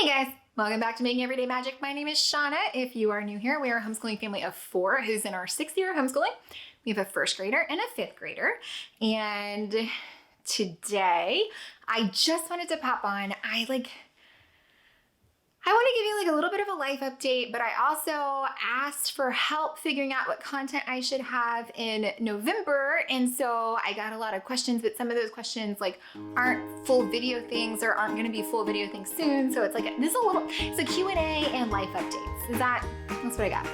guys, welcome back to Making Everyday Magic. My name is Shauna. If you are new here, we are a homeschooling family of 4 who's in our 6th year of homeschooling. We have a 1st grader and a 5th grader. And today, I just wanted to pop on. I want to give you a little bit of a life update, but I also asked for help figuring out what content I should have in November. And so I got a lot of questions, but some of those questions aren't full video things or aren't going to be full video things soon. So it's it's a Q&A and life updates. That's what I got.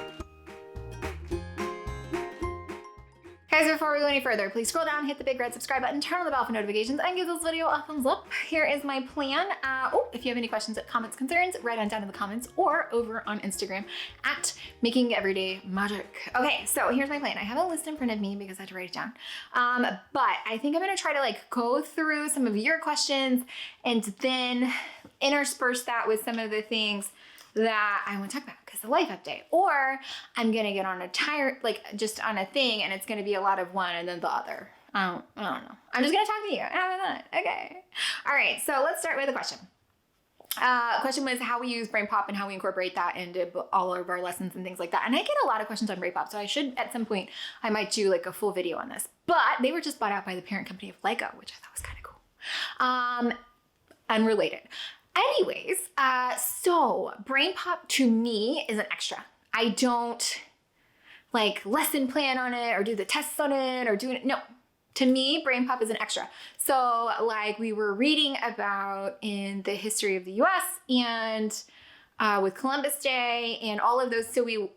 Guys, before we go any further, please scroll down, hit the big red subscribe button, turn on the bell for notifications, and give this video a thumbs up. Here is my plan. If you have any questions, comments, concerns, write on down in the comments or over on Instagram at Making Everyday Magic. Okay, so here's my plan. I have a list in front of me because I had to write it down. But I think I'm gonna try to go through some of your questions and then intersperse that with some of the things that I want to talk about because the life update, or I'm going to get on just on a thing and it's going to be a lot of one and then the other. I don't know. I'm just going to talk to you. Okay. All right. So let's start with a question. Question was how we use BrainPOP and how we incorporate that into all of our lessons and things like that. And I get a lot of questions on BrainPOP. So I should, at some point, I might do a full video on this, but they were just bought out by the parent company of Lego, which I thought was kind of cool. Unrelated. Anyways, so BrainPOP to me is an extra. I don't lesson plan on it or do the tests on it or doing it. No, to me, BrainPOP is an extra. So we were reading about in the history of the US and with Columbus Day and all of those. So we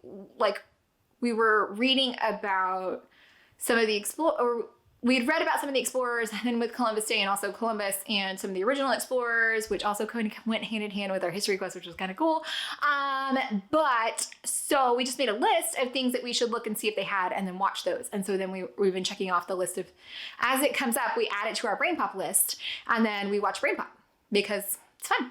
were reading about some of the we'd read about some of the explorers, and then with Columbus Day and also Columbus and some of the original explorers, which also kind of went hand in hand with our history quest, which was kind of cool. But so we just made a list of things that we should look and see if they had, and then watch those. And so then we've been checking off the list of, as it comes up, we add it to our BrainPOP list, and then we watch BrainPOP because it's fun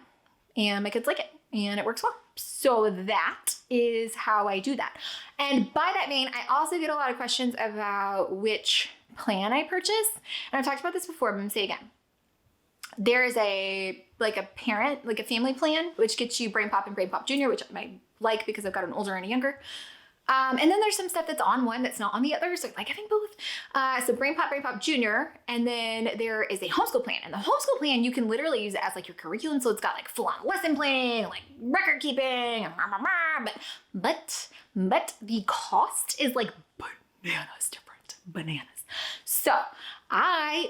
and my kids like it and it works well. So that is how I do that. And by that vein, I also get a lot of questions about which plan I purchase. And I've talked about this before, but I'm going to say again. There is a family plan, which gets you BrainPOP and BrainPOP Junior, which I like because I've got an older and a younger. And then there's some stuff that's on one that's not on the other. So I like having both. So BrainPOP Junior, and then there is a homeschool plan. And the homeschool plan, you can literally use it as your curriculum. So it's got full-on lesson planning, record keeping, but the cost is bananas different. Bananas. So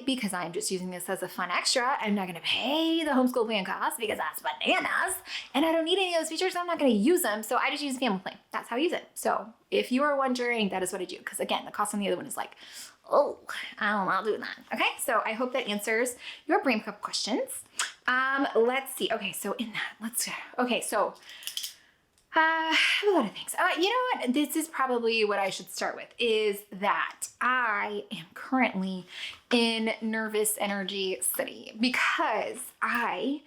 because I'm just using this as a fun extra, I'm not going to pay the homeschool plan cost because that's bananas. And I don't need any of those features, so I'm not going to use them. So I just use a family plan. That's how I use it. So if you are wondering, that is what I do. Because again, the cost on the other one is I'll do that. Okay, so I hope that answers your BrainPOP questions. Let's see. Okay, so I have a lot of things. You know what? This is probably what I should start with, is that I am currently in nervous energy city because I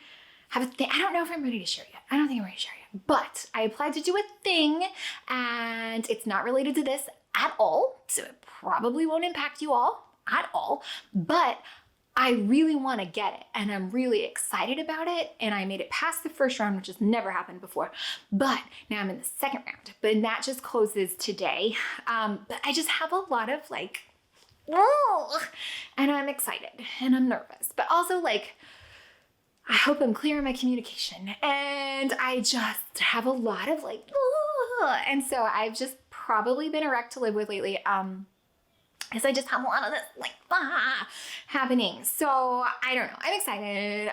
have a thing. I don't know if I'm ready to share yet. I don't think I'm ready to share yet. But I applied to do a thing and it's not related to this at all. So it probably won't impact you all at all. But I really want to get it and I'm really excited about it, and I made it past the first round, which has never happened before, but now I'm in the second round, but that just closes today. But I just have a lot of and I'm excited and I'm nervous, but also I hope I'm clear in my communication, and I just have a lot of and so I've just probably been a wreck to live with lately. Because I just have a lot of this happening. So I don't know. I'm excited.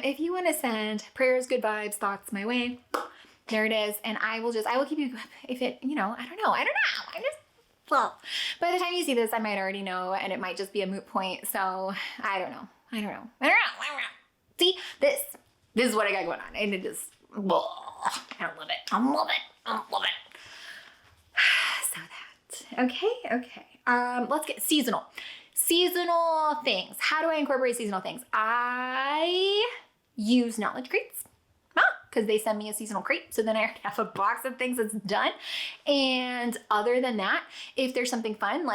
If you want to send prayers, good vibes, thoughts my way, there it is. And I will keep you, if it, I don't know. Well, by the time you see this, I might already know, and it might just be a moot point. So I don't know. See, this is what I got going on. And it is, I don't love it. I love it. So that, okay. Let's get seasonal things. How do I incorporate seasonal things? I use knowledge crates because they send me a seasonal crate. So then I already have a box of things that's done. And other than that, if there's something fun,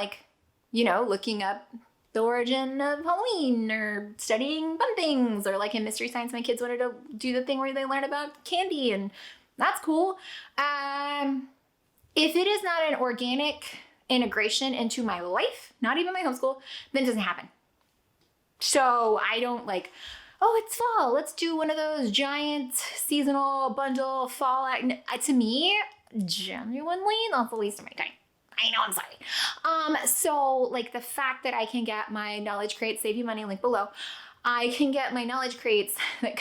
looking up the origin of Halloween or studying fun things, or like in Mystery Science, my kids wanted to do the thing where they learn about candy, and that's cool. If it is not an organic integration into my life, not even my homeschool, then it doesn't happen. So I don't like, oh, it's fall, let's do one of those giant seasonal bundle fall. To me, genuinely, that's the least of my time. I know, I'm sorry. So like the fact that I can get my knowledge crates, save you money, link below. I can get my knowledge crates that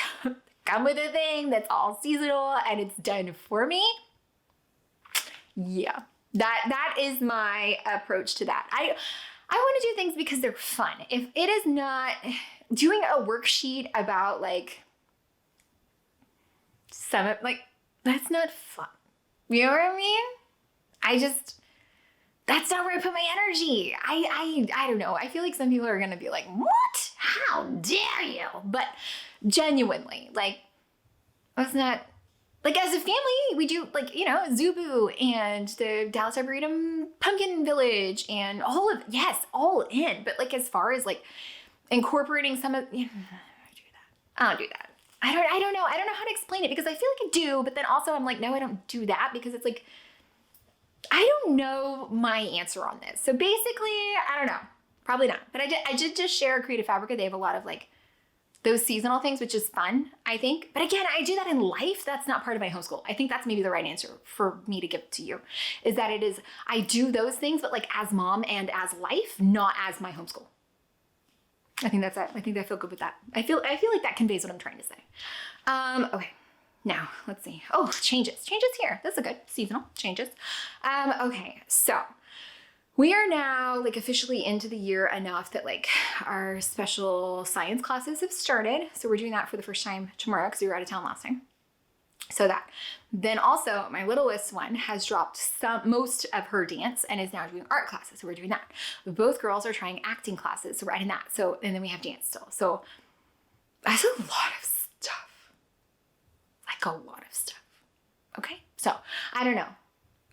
come with a thing that's all seasonal and it's done for me. Yeah, that is my approach to that. I want to do things because they're fun. If it is not doing a worksheet about like that's not fun. You know what I mean? That's not where I put my energy. I don't know. I feel like some people are going to be like, what? How dare you? But genuinely, like, that's not, like, as a family, we do, like, you know, Zubu and the Dallas Arboretum Pumpkin Village and all of, yes, all in. But, like, as far as, like, incorporating some of, I don't do that. I don't know. I don't know how to explain it because I feel like I do, but then also I'm like, no, I don't do that because it's like, I don't know my answer on this. So basically, I don't know. Probably not. But I did just share a Creative Fabrica. They have a lot of like those seasonal things, which is fun, I think. But again, I do that in life. That's not part of my homeschool. I think that's maybe the right answer for me to give to you is that it is, I do those things, but like as mom and as life, not as my homeschool. I think that's it. I think I feel good with that. I feel like that conveys what I'm trying to say. Okay. Now, let's see. Oh, changes. Changes here. This is a good seasonal changes. Okay, so we are now like officially into the year enough that like our special science classes have started. So we're doing that for the first time tomorrow because we were out of town last time. So that. Then also my littlest one has dropped most of her dance and is now doing art classes. So we're doing that. Both girls are trying acting classes. So we're adding that. So, and then we have dance still. So that's a lot of stuff. Like a lot of stuff. Okay. So I don't know.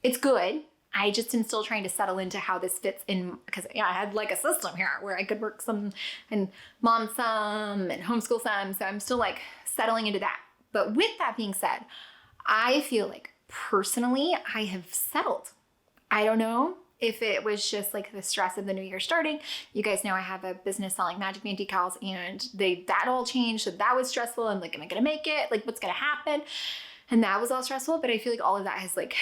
It's good. I just am still trying to settle into how this fits in because I had like a system here where I could work some and mom some and homeschool some. So I'm still like settling into that. But with that being said, I feel like personally I have settled. I don't know if it was just like the stress of the new year starting. You guys know I have a business selling Magic Man decals and that all changed. So that was stressful. I'm like, am I going to make it? Like what's going to happen? And that was all stressful. But I feel like all of that has like,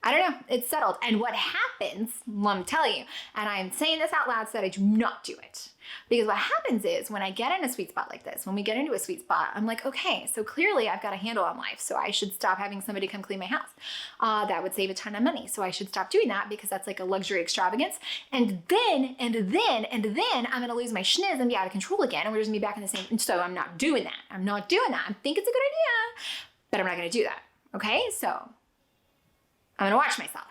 I don't know, it's settled. And what happens, let me tell you, and I'm saying this out loud so that I do not do it. Because what happens is when I get in a sweet spot like this, when we get into a sweet spot, I'm like, okay, so clearly I've got a handle on life. So I should stop having somebody come clean my house. That would save a ton of money. So I should stop doing that because that's like a luxury extravagance. And then I'm going to lose my schniz and be out of control again. And we're just going to be back in the same. So I'm not doing that. I think it's a good idea, but I'm not going to do that. Okay. So I'm going to watch myself.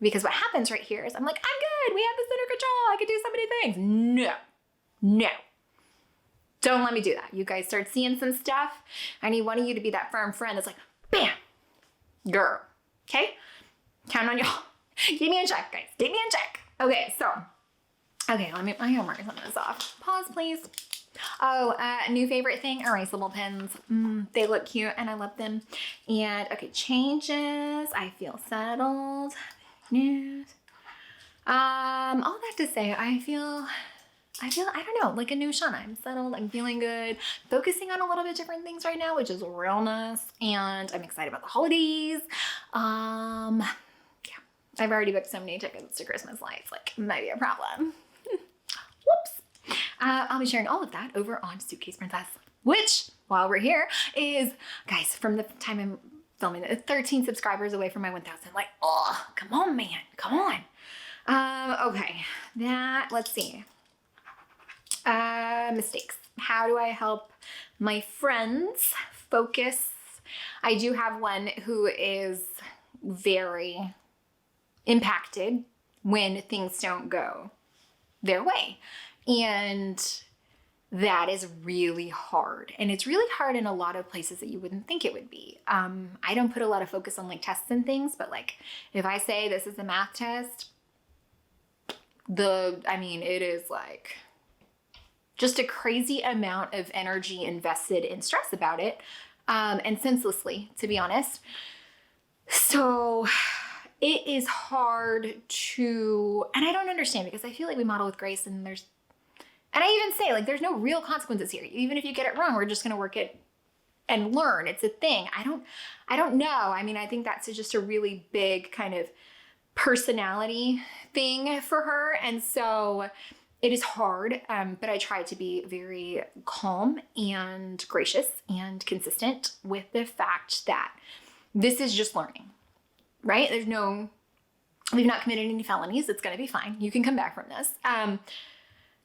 Because what happens right here is I'm like, I'm good. We have this under control. I can do so many things. No. Don't let me do that. You guys start seeing some stuff. I need one of you to be that firm friend that's like, bam, girl. Okay? Count on y'all. Get me in check, guys. Get me in check. Okay, so. Okay, I gotta mark some of this off. Pause, please. Oh, new favorite thing, erasable pens. They look cute and I love them. And okay, changes. I feel settled. News. All that to say, I feel, I don't know, like a new Shauna. I'm settled, I'm feeling good, focusing on a little bit different things right now, which is real nice. And I'm excited about the holidays. Yeah, I've already booked so many tickets to Christmas lights, like might be a problem. Whoops. I'll be sharing all of that over on Suitcase Princess, which, while we're here, is, guys, from the time I'm filming it, 13 subscribers away from my 1,000. Like, oh, come on, man. Come on. Okay. Let's see. Mistakes. How do I help my friends focus? I do have one who is very impacted when things don't go their way. And that is really hard. And it's really hard in a lot of places that you wouldn't think it would be. I don't put a lot of focus on like tests and things, but like if I say this is a math test, it is like just a crazy amount of energy invested in stress about it, and senselessly, to be honest. So it is hard to, and I don't understand, because I feel like we model with grace, and I even say, like, there's no real consequences here. Even if you get it wrong, we're just going to work it and learn. It's a thing. I don't know. I mean, I think that's just a really big kind of personality thing for her. And so it is hard, but I try to be very calm and gracious and consistent with the fact that this is just learning, right? We've not committed any felonies. It's going to be fine. You can come back from this. And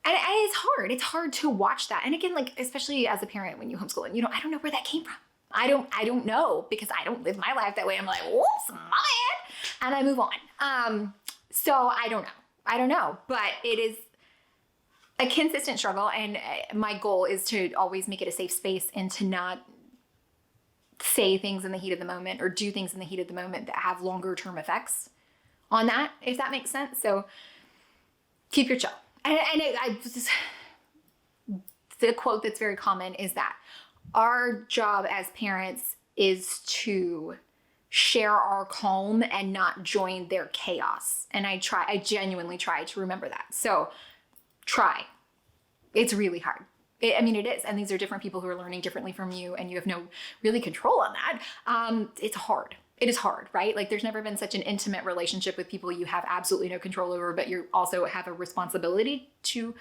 it's hard. It's hard to watch that. And again, like, especially as a parent, when you homeschool, and I don't know where that came from. I don't know, because I don't live my life that way. I'm like, whoops, my bad. And I move on. So I don't know, but it is a consistent struggle. And my goal is to always make it a safe space, and to not say things in the heat of the moment or do things in the heat of the moment that have longer term effects on that, if that makes sense. So keep your chill. The quote that's very common is that our job as parents is to share our calm and not join their chaos. And I genuinely try to remember that. So try. It's really hard. It is. And these are different people who are learning differently from you, and you have no really control on that. It's hard. It is hard, right? Like, there's never been such an intimate relationship with people you have absolutely no control over, but you also have a responsibility to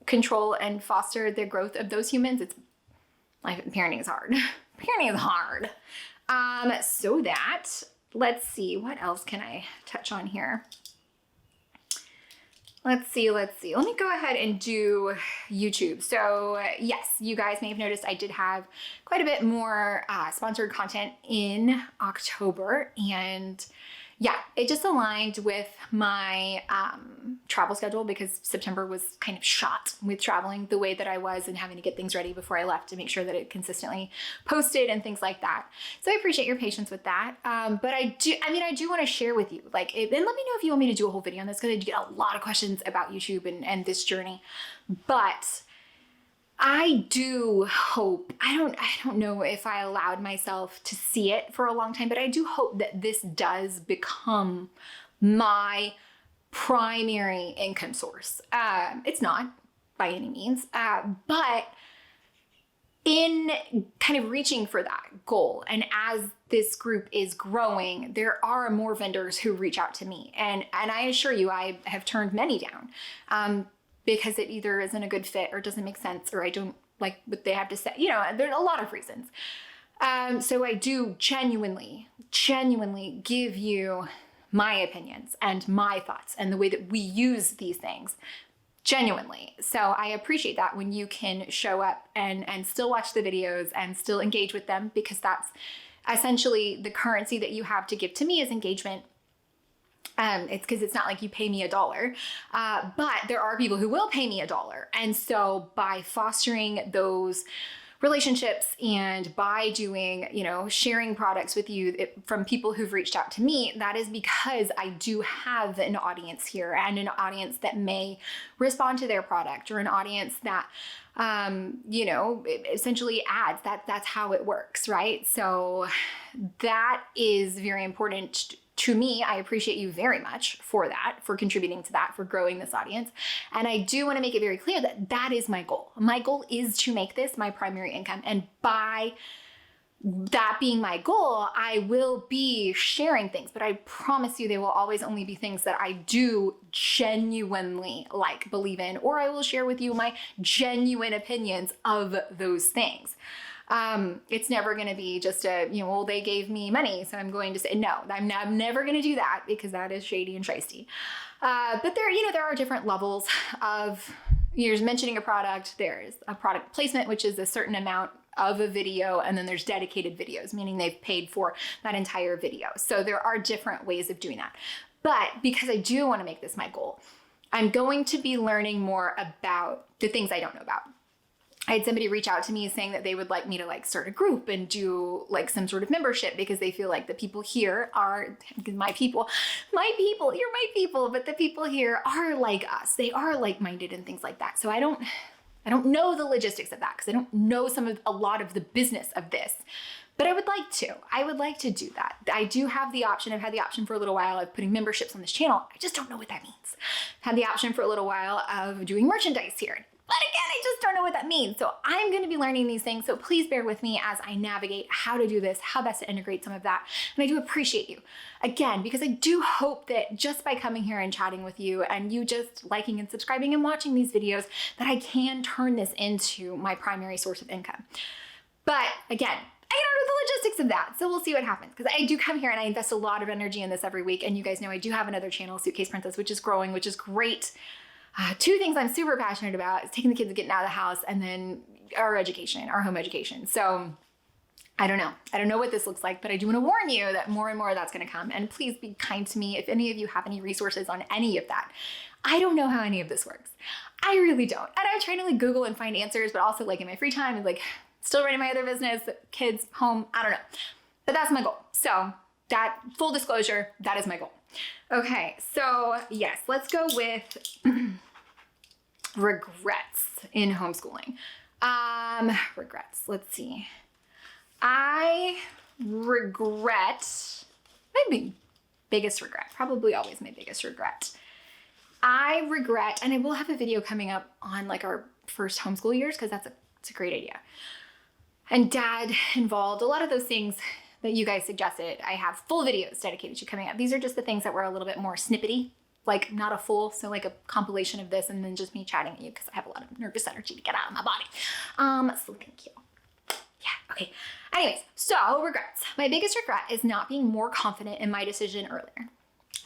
control and foster the growth of those humans. Parenting is hard. Parenting is hard. So that, let's see, what else can I touch on here? Let's see. Let me go ahead and do YouTube. So yes, you guys may have noticed I did have quite a bit more sponsored content in October, and yeah, it just aligned with my travel schedule, because September was kind of shot with traveling the way that I was and having to get things ready before I left to make sure that it consistently posted and things like that. So I appreciate your patience with that. But I do want to share with you, like, and let me know if you want me to do a whole video on this, because I do get a lot of questions about YouTube and this journey. But I do hope, I don't know if I allowed myself to see it for a long time, but I do hope that this does become my primary income source. It's not by any means, but in kind of reaching for that goal, and as this group is growing, there are more vendors who reach out to me. And I assure you, I have turned many down. Because it either isn't a good fit, or doesn't make sense, or I don't like what they have to say. There's a lot of reasons. So I do genuinely give you my opinions and my thoughts and the way that we use these things. Genuinely. So I appreciate that when you can show up and still watch the videos and still engage with them, because that's essentially the currency that you have to give to me is engagement. It's because it's not like you pay me $1, but there are people who will pay me $1. And so by fostering those relationships, and by doing, sharing products with you from people who've reached out to me, that is because I do have an audience here, and an audience that may respond to their product, or an audience that, essentially ads. That's how it works, right? So that is very important to me. I appreciate you very much for that, for contributing to that, for growing this audience. And I do want to make it very clear that that is my goal. My goal is to make this my primary income. And by that being my goal, I will be sharing things, but I promise you they will always only be things that I do genuinely believe in, or I will share with you my genuine opinions of those things. It's never going to be just they gave me money, so I'm going to say, no, I'm never going to do that, because that is shady and shisty. But there are different levels of, you're mentioning a product. There's a product placement, which is a certain amount of a video, and then there's dedicated videos, meaning they've paid for that entire video. So there are different ways of doing that. But because I do want to make this my goal, I'm going to be learning more about the things I don't know about. I had somebody reach out to me saying that they would like me to like start a group and do like some sort of membership because they feel like the people here are my people, you're my people, but the people here are like us. They are like-minded and things like that. So I don't know the logistics of that because I don't know a lot of the business of this, but I would like to. I would like to do that. I do have the option. I've had the option for a little while of putting memberships on this channel. I just don't know what that means. I've had the option for a little while of doing merchandise here. But again, I just don't know what that means. So I'm going to be learning these things. So please bear with me as I navigate how to do this, how best to integrate some of that. And I do appreciate you again, because I do hope that just by coming here and chatting with you and you just liking and subscribing and watching these videos, that I can turn this into my primary source of income. But again, I don't know the logistics of that. So we'll see what happens, because I do come here and I invest a lot of energy in this every week. And you guys know I do have another channel, Suitcase Princess, which is growing, which is great. Two things I'm super passionate about is taking the kids and getting out of the house, and then our education, our home education. So I don't know. I don't know what this looks like, but I do want to warn you that more and more of that's going to come. And please be kind to me if any of you have any resources on any of that. I don't know how any of this works. I really don't. And I'm trying to like Google and find answers, but also like in my free time and like still running my other business, kids, home, I don't know. But that's my goal. So that, full disclosure, that is my goal. Okay, so yes, let's go with regrets in homeschooling. Regrets, let's see. I regret, my biggest regret, probably always my biggest regret. I regret, and I will have a video coming up on like our first homeschool years, because it's a great idea. And Dad involved, a lot of those things that you guys suggested, I have full videos dedicated to coming up. These are just the things that were a little bit more snippety, like not a full, so like a compilation of this and then just me chatting at you because I have a lot of nervous energy to get out of my body. So thank you. Yeah, okay. Anyways, so regrets. My biggest regret is not being more confident in my decision earlier.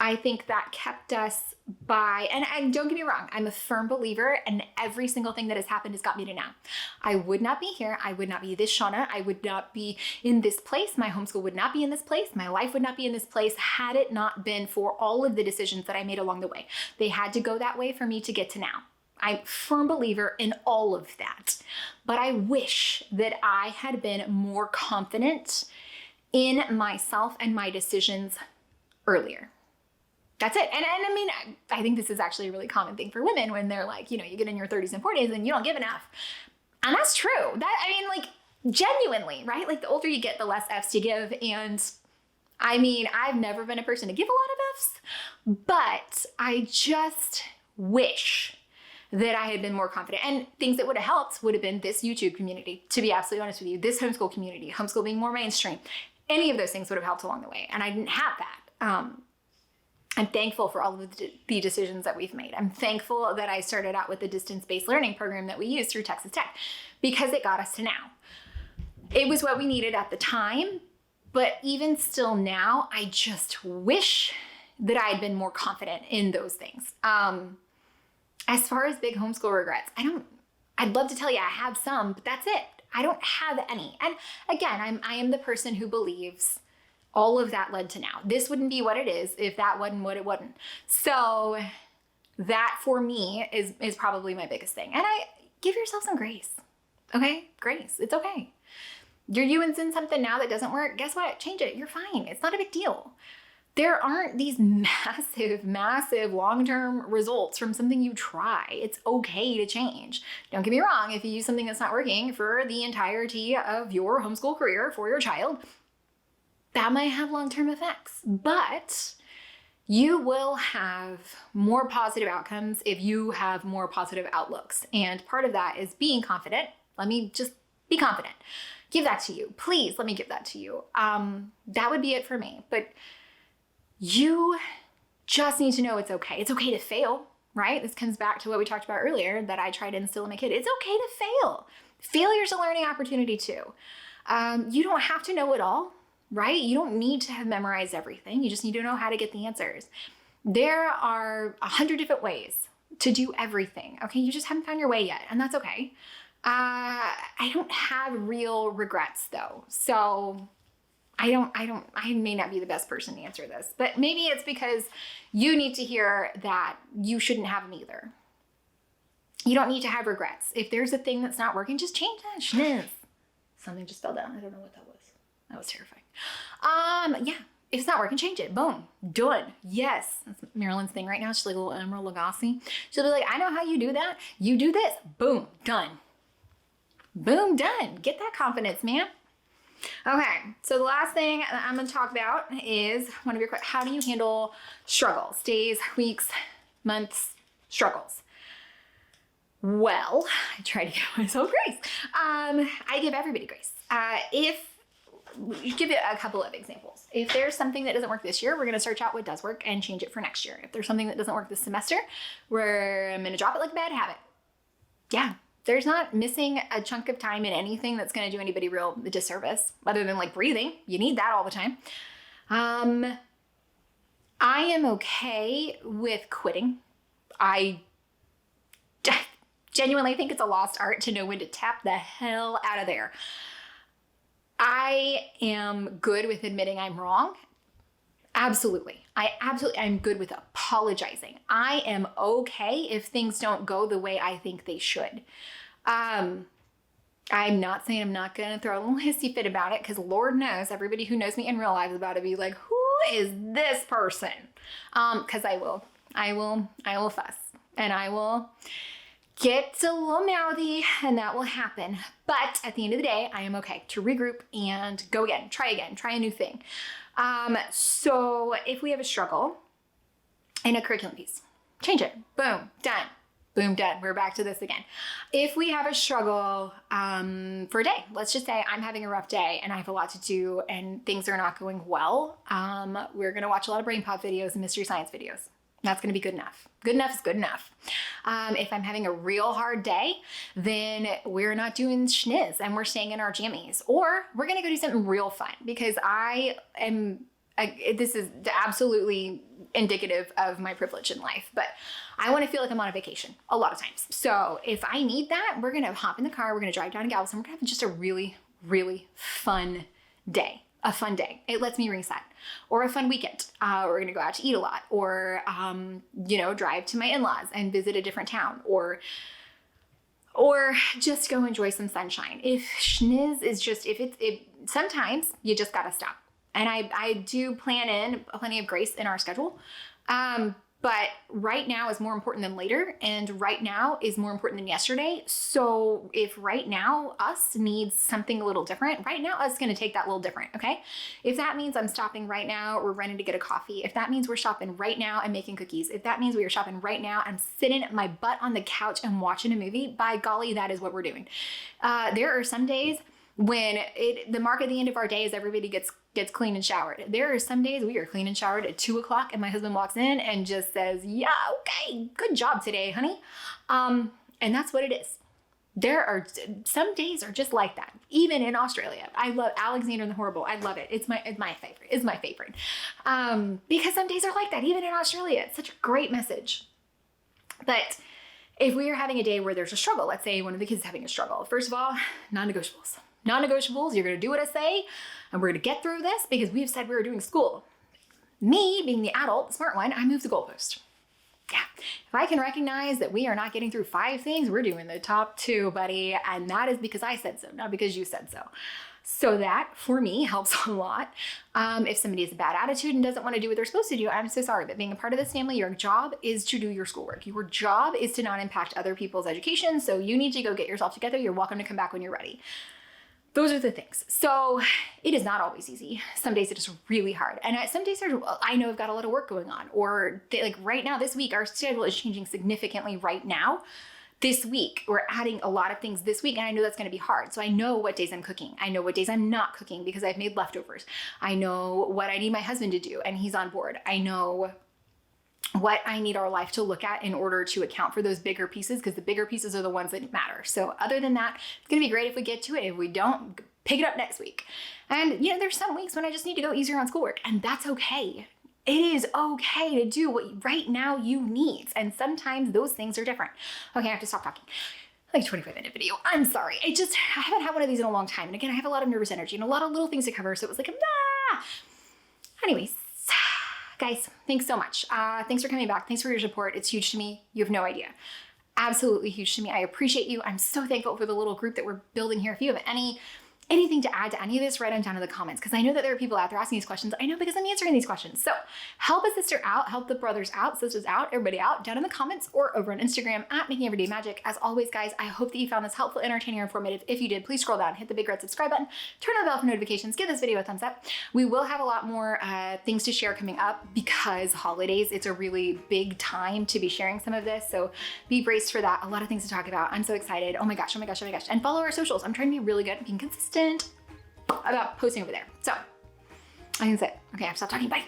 I think that kept us by, and don't get me wrong, I'm a firm believer, and every single thing that has happened has got me to now. I would not be here. I would not be this Shauna. I would not be in this place. My homeschool would not be in this place. My life would not be in this place had it not been for all of the decisions that I made along the way. They had to go that way for me to get to now. I'm a firm believer in all of that. But I wish that I had been more confident in myself and my decisions earlier. That's it. And I mean, I think this is actually a really common thing for women when they're like, you know, you get in your 30s and 40s and you don't give enough. And that's true. I mean, like genuinely, right? Like the older you get, the less F's you give. And I mean, I've never been a person to give a lot of F's, but I just wish that I had been more confident. And things that would have helped would have been this YouTube community, to be absolutely honest with you, this homeschool community, homeschool being more mainstream. Any of those things would have helped along the way. And I didn't have that. I'm thankful for all of the decisions that we've made. I'm thankful that I started out with the distance-based learning program that we use through Texas Tech, because it got us to now. It was what we needed at the time, but even still now, I just wish that I had been more confident in those things. As far as big homeschool regrets, I'd love to tell you I have some, but that's it. I don't have any. And again, I am the person who believes all of that led to now. This wouldn't be what it is if that wasn't what it wasn't. So that for me is probably my biggest thing. And I give yourself some grace. Okay? Grace. It's okay. You're in something now that doesn't work. Guess what? Change it. You're fine. It's not a big deal. There aren't these massive long-term results from something you try. It's okay to change. Don't get me wrong. If you use something that's not working for the entirety of your homeschool career for your child, that might have long-term effects, but you will have more positive outcomes if you have more positive outlooks. And part of that is being confident. Let me just be confident. Give that to you. Please let me give that to you. That would be it for me. But you just need to know it's okay. It's okay to fail, right? This comes back to what we talked about earlier that I try to instill in my kid. It's okay to fail. Failure's a learning opportunity too. You don't have to know it all. Right? You don't need to have memorized everything. You just need to know how to get the answers. There are 100 different ways to do everything. Okay. You just haven't found your way yet. And that's okay. I don't have real regrets though. So I may not be the best person to answer this, but maybe it's because you need to hear that you shouldn't have them either. You don't need to have regrets. If there's a thing that's not working, just change that. Schniz. Something just fell down. I don't know what that was. That was terrifying. Yeah. If it's not working, change it. Boom. Done. Yes. That's Marilyn's thing right now. She's like a little Emerald Lagasse. She'll be like, I know how you do that. You do this. Boom. Done. Boom. Done. Get that confidence, man. Okay. So the last thing that I'm going to talk about is one of your questions. How do you handle struggles? Days, weeks, months, struggles. Well, I try to give myself grace. I give everybody grace. If you give it a couple of examples. If there's something that doesn't work this year, we're going to search out what does work and change it for next year. If there's something that doesn't work this semester, I'm going to drop it like a bad habit. Yeah. There's not missing a chunk of time in anything that's going to do anybody real disservice, other than like breathing. You need that all the time. I am okay with quitting. I genuinely think it's a lost art to know when to tap the hell out of there. I am good with admitting I'm wrong. Absolutely. I'm good with apologizing. I am okay if things don't go the way I think they should. I'm not saying I'm not going to throw a little hissy fit about it, because Lord knows everybody who knows me in real life is about to be like, who is this person? Because I will fuss, and I will get a little mouthy, and that will happen. But at the end of the day, I am okay to regroup and go again, try a new thing. So if we have a struggle in a curriculum piece, change it. Boom, done. Boom, done. We're back to this again. If we have a struggle for a day, let's just say I'm having a rough day and I have a lot to do and things are not going well, we're going to watch a lot of BrainPOP videos and Mystery Science videos. That's going to be good enough. Good enough is good enough. If I'm having a real hard day, then we're not doing schniz and we're staying in our jammies, or we're going to go do something real fun, because this is absolutely indicative of my privilege in life, but I want to feel like I'm on a vacation a lot of times. So if I need that, we're going to hop in the car, we're going to drive down to Galveston, we're going to have just a really, really fun day. A fun day. It lets me reset. Or a fun weekend. We're going to go out to eat a lot, or, drive to my in-laws and visit a different town, or just go enjoy some sunshine. If schniz is just, sometimes you just got to stop. And I do plan in plenty of grace in our schedule. But right now is more important than later, and right now is more important than yesterday. So if right now us needs something a little different, right now us is going to take that a little different, okay? If that means I'm stopping right now, we're running to get a coffee. If that means we're shopping right now and making cookies. If that means we are shopping right now and sitting my butt on the couch and watching a movie, by golly, that is what we're doing. There are some days when the mark at the end of our day is everybody gets clean and showered. There are some days we are clean and showered at 2:00 and my husband walks in and just says, yeah, okay, good job today, honey. And that's what it is. There are some days are just like that. Even in Australia, I love Alexander the Horrible. I love it. It's my favorite. It's my favorite. Because some days are like that. Even in Australia, it's such a great message. But if we are having a day where there's a struggle, let's say one of the kids is having a struggle. First of all, non-negotiables. Non-negotiables, you're going to do what I say, and we're going to get through this because we've said we were doing school. Me, being the adult, the smart one, I move the goalpost. Yeah. If I can recognize that we are not getting through 5 things, we're doing the top 2, buddy. And that is because I said so, not because you said so. So that, for me, helps a lot. If somebody has a bad attitude and doesn't want to do what they're supposed to do, I'm so sorry. But being a part of this family, your job is to do your schoolwork. Your job is to not impact other people's education. So you need to go get yourself together. You're welcome to come back when you're ready. Those are the things. So it is not always easy. Some days it is really hard. And some days I know I've got a lot of work going on, or like right now this week, our schedule is changing significantly right now. This week, we're adding a lot of things this week, and I know that's going to be hard. So I know what days I'm cooking. I know what days I'm not cooking because I've made leftovers. I know what I need my husband to do, and he's on board. I know what I need our life to look at in order to account for those bigger pieces, because the bigger pieces are the ones that matter. So other than that, it's going to be great if we get to it. If we don't, pick it up next week. And there's some weeks when I just need to go easier on schoolwork, and that's okay. It is okay to do what right now you need. And sometimes those things are different. Okay, I have to stop talking. Like a 25-minute video. I'm sorry. I haven't had one of these in a long time. And again, I have a lot of nervous energy and a lot of little things to cover. So it was like, Anyways, guys, thanks so much. Thanks for coming back. Thanks for your support. It's huge to me. You have no idea. absolutely huge to me. I appreciate you. I'm so thankful for the little group that we're building here. If you have anything to add to any of this, write them down in the comments, because I know that there are people out there asking these questions. I know because I'm answering these questions. So help a sister out, help the brothers out, sisters out, everybody out, down in the comments or over on Instagram at Making Everyday Magic. As always, guys, I hope that you found this helpful, entertaining, or informative. If you did, please scroll down, hit the big red subscribe button, turn on the bell for notifications, give this video a thumbs up. We will have a lot more things to share coming up because holidays, it's a really big time to be sharing some of this. So be braced for that. A lot of things to talk about. I'm so excited. Oh my gosh, oh my gosh, oh my gosh. And follow our socials. I'm trying to be really good at being consistent about posting over there. So I can say, okay, I've stopped talking. Bye.